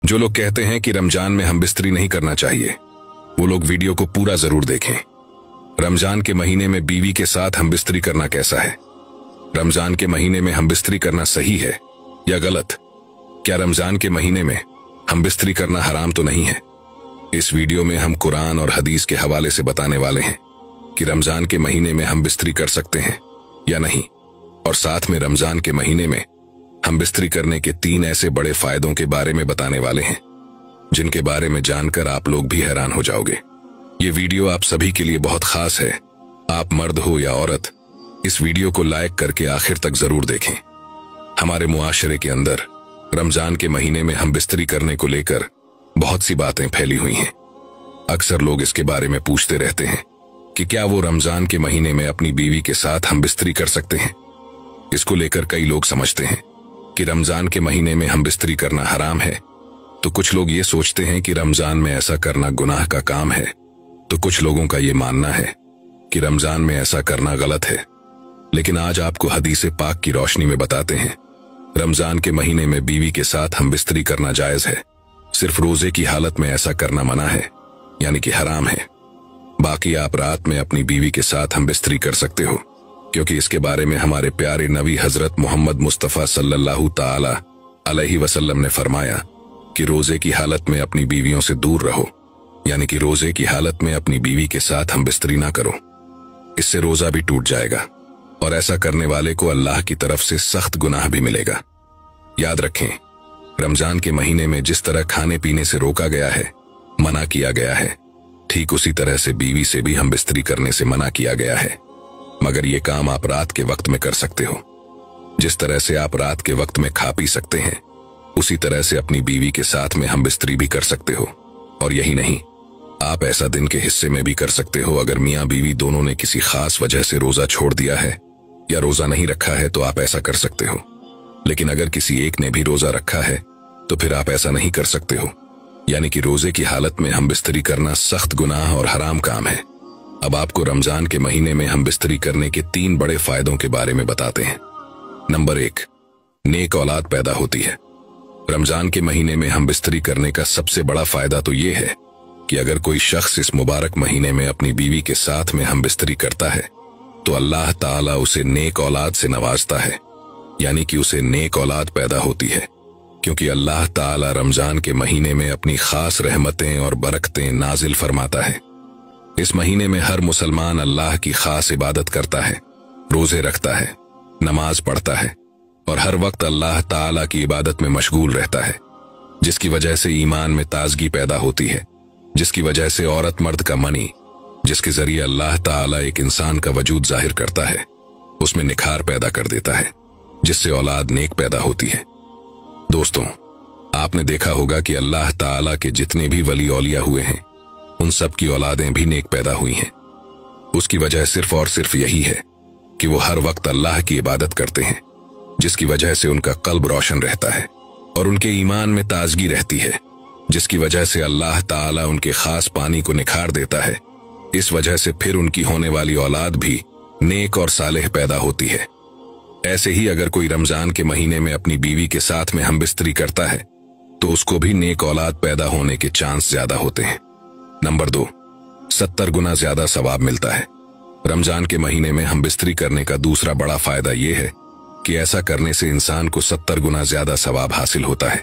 जो लोग कहते हैं कि रमजान में हम बिस्तरी नहीं करना चाहिए, वो लोग वीडियो को पूरा जरूर देखें। रमजान के महीने में बीवी के साथ हम बिस्तरी करना कैसा है? रमजान के महीने में हम बिस्तरी करना सही है या गलत? क्या रमजान के महीने में हम बिस्तरी करना हराम तो नहीं है? इस वीडियो में हम कुरान और हदीस के हवाले से बताने वाले हैं कि रमजान के महीने में हम बिस्तरी कर सकते हैं या नहीं, और साथ में रमजान के महीने में हम बिस्तरी करने के 3 ऐसे बड़े फायदों के बारे में बताने वाले हैं जिनके बारे में जानकर आप लोग भी हैरान हो जाओगे। ये वीडियो आप सभी के लिए बहुत खास है। आप मर्द हो या औरत, इस वीडियो को लाइक करके आखिर तक जरूर देखें। हमारे मुआशरे के अंदर रमजान के महीने में हम बिस्तरी करने को लेकर बहुत सी बातें फैली हुई हैं। अक्सर लोग इसके बारे में पूछते रहते हैं कि क्या वो रमजान के महीने में अपनी बीवी के साथ हम बिस्तरी कर सकते हैं। इसको लेकर कई लोग समझते हैं कि रमजान के महीने में हम बिस्तरी करना हराम है, तो कुछ लोग ये सोचते हैं कि रमजान में ऐसा करना गुनाह का काम है, तो कुछ लोगों का ये मानना है कि रमजान में ऐसा करना गलत है। लेकिन आज आपको हदीस पाक की रोशनी में बताते हैं, रमजान के महीने में बीवी के साथ हम बिस्तरी करना जायज है। सिर्फ रोजे की हालत में ऐसा करना मना है, यानी कि हराम है। बाकी आप रात में अपनी बीवी के साथ हम बिस्तरी कर सकते हो, क्योंकि इसके बारे में हमारे प्यारे नबी हजरत मोहम्मद मुस्तफा सल्लल्लाहु ताला अलैहि वसल्लम ने फरमाया कि रोजे की हालत में अपनी बीवियों से दूर रहो, यानी कि रोजे की हालत में अपनी बीवी के साथ हम बिस्तरी ना करो। इससे रोजा भी टूट जाएगा और ऐसा करने वाले को अल्लाह की तरफ से सख्त गुनाह भी मिलेगा। याद रखें, रमजान के महीने में जिस तरह खाने पीने से रोका गया है, मना किया गया है, ठीक उसी तरह से बीवी से भी हम बिस्तरी करने से मना किया गया है। मगर ये काम आप रात के वक्त में कर सकते हो। जिस तरह से आप रात के वक्त में खा पी सकते हैं, उसी तरह से अपनी बीवी के साथ में हम बिस्तरी भी कर सकते हो। और यही नहीं, आप ऐसा दिन के हिस्से में भी कर सकते हो। अगर मियाँ बीवी दोनों ने किसी खास वजह से रोजा छोड़ दिया है या रोजा नहीं रखा है तो आप ऐसा कर सकते हो। लेकिन अगर किसी एक ने भी रोजा रखा है तो फिर आप ऐसा नहीं कर सकते हो, यानी कि रोजे की हालत में हम बिस्तरी करना सख्त गुनाह और हराम काम है। अब आपको रमजान के महीने में हम बिस्तरी करने के 3 बड़े फायदों के बारे में बताते हैं। नंबर 1, नेक औलाद पैदा होती है। रमजान के महीने में हम बिस्तरी करने का सबसे बड़ा फायदा तो ये है कि अगर कोई शख्स इस मुबारक महीने में अपनी बीवी के साथ में हम बिस्तरी करता है तो अल्लाह ताला उसे नेक औलाद से नवाजता है, यानी कि उसे नेक औलाद पैदा होती है, क्योंकि अल्लाह ताला रमजान के महीने में अपनी खास रहमतें और बरकतें नाजिल फरमाता है। इस महीने में हर मुसलमान अल्लाह की खास इबादत करता है, रोजे रखता है, नमाज पढ़ता है और हर वक्त अल्लाह ताला की इबादत में मशगूल रहता है, जिसकी वजह से ईमान में ताजगी पैदा होती है, जिसकी वजह से औरत मर्द का मनी, जिसके जरिए अल्लाह ताला एक इंसान का वजूद जाहिर करता है, उसमें निखार पैदा कर देता है, जिससे औलाद नेक पैदा होती है। दोस्तों, आपने देखा होगा कि अल्लाह ताला के जितने भी वली औलिया हुए हैं, उन सब की औलादें भी नेक पैदा हुई हैं। उसकी वजह सिर्फ और सिर्फ यही है कि वो हर वक्त अल्लाह की इबादत करते हैं, जिसकी वजह से उनका कल्ब रोशन रहता है और उनके ईमान में ताजगी रहती है, जिसकी वजह से अल्लाह ताला उनके खास पानी को निखार देता है। इस वजह से फिर उनकी होने वाली औलाद भी नेक और सालेह पैदा होती है। ऐसे ही अगर कोई रमजान के महीने में अपनी बीवी के साथ में हम बिस्तरी करता है तो उसको भी नेक औलाद पैदा होने के चांस ज्यादा होते हैं। नंबर 2, 70 गुना ज्यादा सवाब मिलता है। रमजान के महीने में हम बिस्तरी करने का दूसरा बड़ा फायदा यह है कि ऐसा करने से इंसान को 70 गुना ज्यादा सवाब हासिल होता है,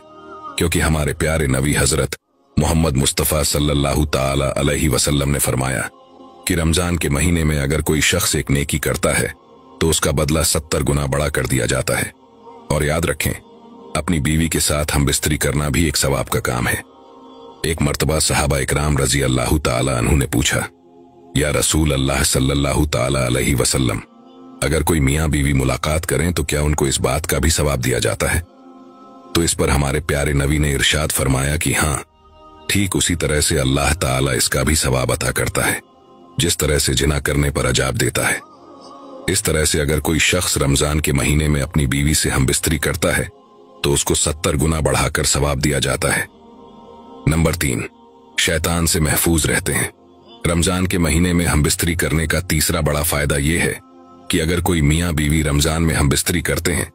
क्योंकि हमारे प्यारे नबी हजरत मोहम्मद मुस्तफा सल्लल्लाहु ताला अलैहि वसल्लम ने फरमाया कि रमजान के महीने में अगर कोई शख्स एक नेकी करता है तो उसका बदला 70 गुना बड़ा कर दिया जाता है। और याद रखें, अपनी बीवी के साथ हम बिस्तरी करना भी एक सवाब का काम है। एक मर्तबा सहाबा इकराम रजी अल्लाह ताला अन्हु ने पूछा, या रसूल अल्लाह सल्लल्लाहु ताला अलैहि वसल्लम, अगर कोई मियाँ बीवी मुलाकात करें तो क्या उनको इस बात का भी सवाब दिया जाता है? तो इस पर हमारे प्यारे नबी ने इरशाद फरमाया कि हाँ, ठीक उसी तरह से अल्लाह ताला इसका भी सवाब अता करता है, जिस तरह से जिना करने पर अजाब देता है। इस तरह से अगर कोई शख्स रमजान के महीने में अपनी बीवी से हम बिस्तरी करता है तो उसको 70 गुना बढ़ाकर सवाब दिया जाता है। नंबर 3, शैतान से महफूज रहते हैं। रमजान के महीने में हम बिस्तरी करने का तीसरा बड़ा फायदा यह है कि अगर कोई मियाँ बीवी रमजान में हम बिस्तरी करते हैं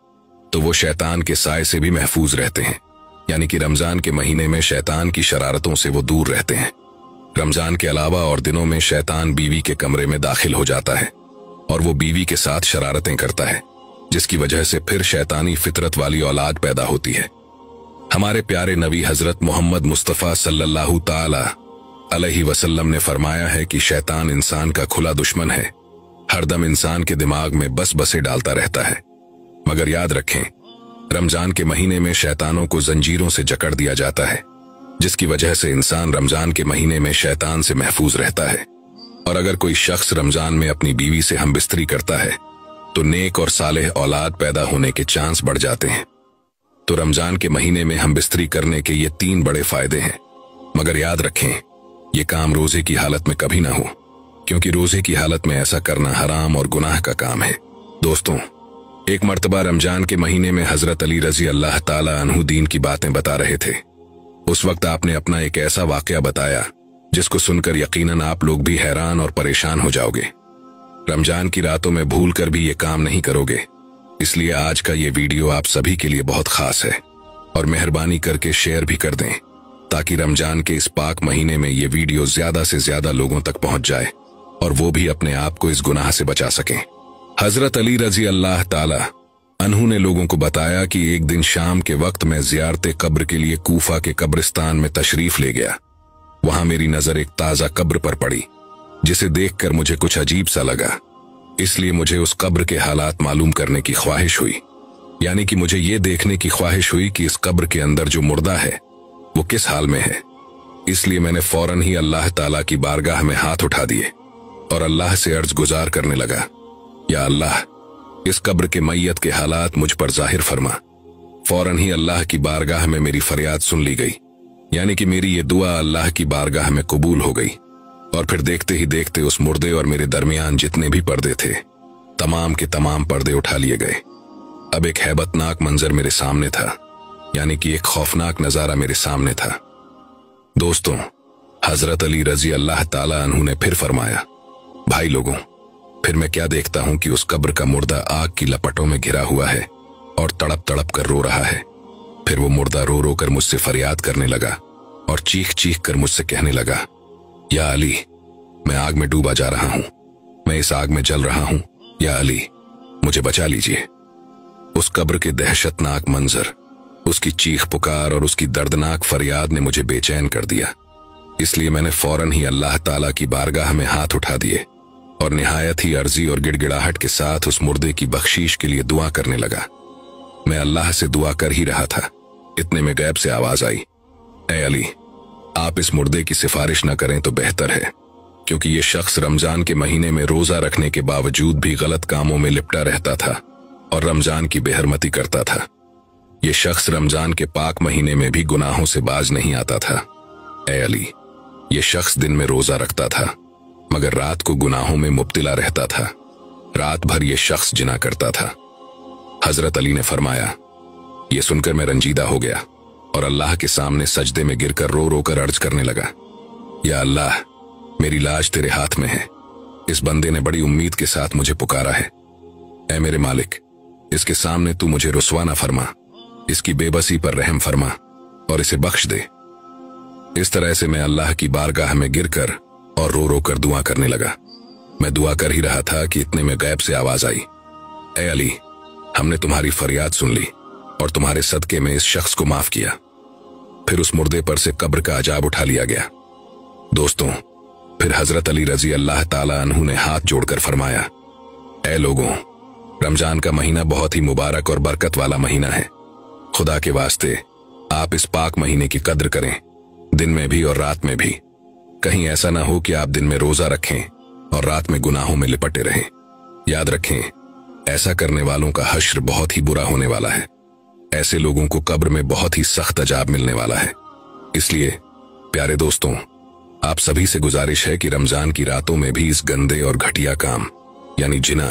तो वो शैतान के साए से भी महफूज रहते हैं, यानी कि रमजान के महीने में शैतान की शरारतों से वो दूर रहते हैं। रमजान के अलावा और दिनों में शैतान बीवी के कमरे में दाखिल हो जाता है और वो बीवी के साथ शरारतें करता है, जिसकी वजह से फिर शैतानी फितरत वाली औलाद पैदा होती है। हमारे प्यारे नबी हजरत मोहम्मद मुस्तफ़ा सल्लल्लाहु ताला अलैहि वसल्लम ने फरमाया है कि शैतान इंसान का खुला दुश्मन है, हरदम इंसान के दिमाग में बस बसे डालता रहता है। मगर याद रखें, रमजान के महीने में शैतानों को जंजीरों से जकड़ दिया जाता है, जिसकी वजह से इंसान रमजान के महीने में शैतान से महफूज रहता है। और अगर कोई शख्स रमजान में अपनी बीवी से हमबिस्तरी करता है तो नेक और सालेह औलाद पैदा होने के चांस बढ़ जाते हैं। तो रमजान के महीने में हमबिस्तरी करने के ये 3 बड़े फायदे हैं। मगर याद रखें, ये काम रोजे की हालत में कभी ना हो, क्योंकि रोजे की हालत में ऐसा करना हराम और गुनाह का काम है। दोस्तों, एक मर्तबा रमजान के महीने में हजरत अली रजी अल्लाह ताला अन्हु दीन की बातें बता रहे थे। उस वक्त आपने अपना एक ऐसा वाकया बताया जिसको सुनकर यकीनन आप लोग भी हैरान और परेशान हो जाओगे। रमजान की रातों में भूल कर भी ये काम नहीं करोगे। इसलिए आज का ये वीडियो आप सभी के लिए बहुत खास है और मेहरबानी करके शेयर भी कर दें, ताकि रमजान के इस पाक महीने में ये वीडियो ज्यादा से ज्यादा लोगों तक पहुंच जाए और वो भी अपने आप को इस गुनाह से बचा सकें। हजरत अली रजी अल्लाह ताला अन्हु ने लोगों को बताया कि एक दिन शाम के वक्त मैं ज़ियारत कब्र के लिए कूफा के कब्रिस्तान में तशरीफ ले गया। वहां मेरी नजर एक ताजा कब्र पर पड़ी, जिसे देखकर मुझे कुछ अजीब सा लगा। इसलिए मुझे उस कब्र के हालात मालूम करने की ख्वाहिश हुई, यानी कि मुझे ये देखने की ख्वाहिश हुई कि इस कब्र के अंदर जो मुर्दा है वो किस हाल में है। इसलिए मैंने फौरन ही अल्लाह ताला की बारगाह में हाथ उठा दिए और अल्लाह से अर्ज गुजार करने लगा, या अल्लाह, इस कब्र के मैयत के हालात मुझ पर जाहिर फरमा। फौरन ही अल्लाह की बारगाह में मेरी फरियाद सुन ली गई, यानी कि मेरी ये दुआ अल्लाह की बारगाह में कबूल हो गई। और फिर देखते ही देखते उस मुर्दे और मेरे दरमियान जितने भी पर्दे थे, तमाम के तमाम पर्दे उठा लिए गए। अब एक हैबतनाक मंजर मेरे सामने था, यानी कि एक खौफनाक नजारा मेरे सामने था। दोस्तों, हजरत अली रजी अल्लाह ताला अन्हु ने फिर फरमाया, भाई लोगों, फिर मैं क्या देखता हूं कि उस कब्र का मुर्दा आग की लपटों में घिरा हुआ है और तड़प तड़प कर रो रहा है। फिर वो मुर्दा रो रो कर मुझसे फरियाद करने लगा और चीख चीख कर मुझसे कहने लगा, या अली, मैं आग में डूबा जा रहा हूं, मैं इस आग में जल रहा हूं, या अली, मुझे बचा लीजिए। उस कब्र के दहशतनाक मंजर, उसकी चीख पुकार और उसकी दर्दनाक फरियाद ने मुझे बेचैन कर दिया। इसलिए मैंने फौरन ही अल्लाह ताला की बारगाह में हाथ उठा दिए और निहायत ही अर्जी और गिड़गिड़ाहट के साथ उस मुर्दे की बख्शीश के लिए दुआ करने लगा। मैं अल्लाह से दुआ कर ही रहा था, इतने में गैब से आवाज आई, ए अली, आप इस मुर्दे की सिफारिश न करें तो बेहतर है, क्योंकि ये शख्स रमजान के महीने में रोजा रखने के बावजूद भी गलत कामों में लिपटा रहता था और रमजान की बेहरमती करता था। ये शख्स रमजान के पाक महीने में भी गुनाहों से बाज नहीं आता था। ए अली, ये शख्स दिन में रोजा रखता था मगर रात को गुनाहों में मुब्तिला रहता था। रात भर ये शख्स जिना करता था। हजरत अली ने फरमाया, ये सुनकर मैं रंजीदा हो गया और अल्लाह के सामने सजदे में गिरकर रो रो कर अर्ज करने लगा, या अल्लाह, मेरी लाज तेरे हाथ में है। इस बंदे ने बड़ी उम्मीद के साथ मुझे पुकारा है। ऐ मेरे मालिक, इसके सामने तू मुझे रुस्वा न फरमा, इसकी बेबसी पर रहम फरमा और इसे बख्श दे। इस तरह से मैं अल्लाह की बारगाह में गिरकर और रो रो कर दुआ करने लगा। मैं दुआ कर ही रहा था कि इतने में गैब से आवाज आई, ए अली, हमने तुम्हारी फरियाद सुन ली और तुम्हारे सदके में इस शख्स को माफ किया। फिर उस मुर्दे पर से कब्र का अजाब उठा लिया गया। दोस्तों, फिर हजरत अली रजी अल्लाह ताला अन्हु ने हाथ जोड़कर फरमाया, ए लोगों, रमजान का महीना बहुत ही मुबारक और बरकत वाला महीना है। खुदा के वास्ते आप इस पाक महीने की कद्र करें, दिन में भी और रात में भी। कहीं ऐसा ना हो कि आप दिन में रोजा रखें और रात में गुनाहों में लिपटे रहें। याद रखें, ऐसा करने वालों का हश्र बहुत ही बुरा होने वाला है। ऐसे लोगों को कब्र में बहुत ही सख्त अजाब मिलने वाला है। इसलिए प्यारे दोस्तों, आप सभी से गुजारिश है कि रमजान की रातों में भी इस गंदे और घटिया काम यानी जिना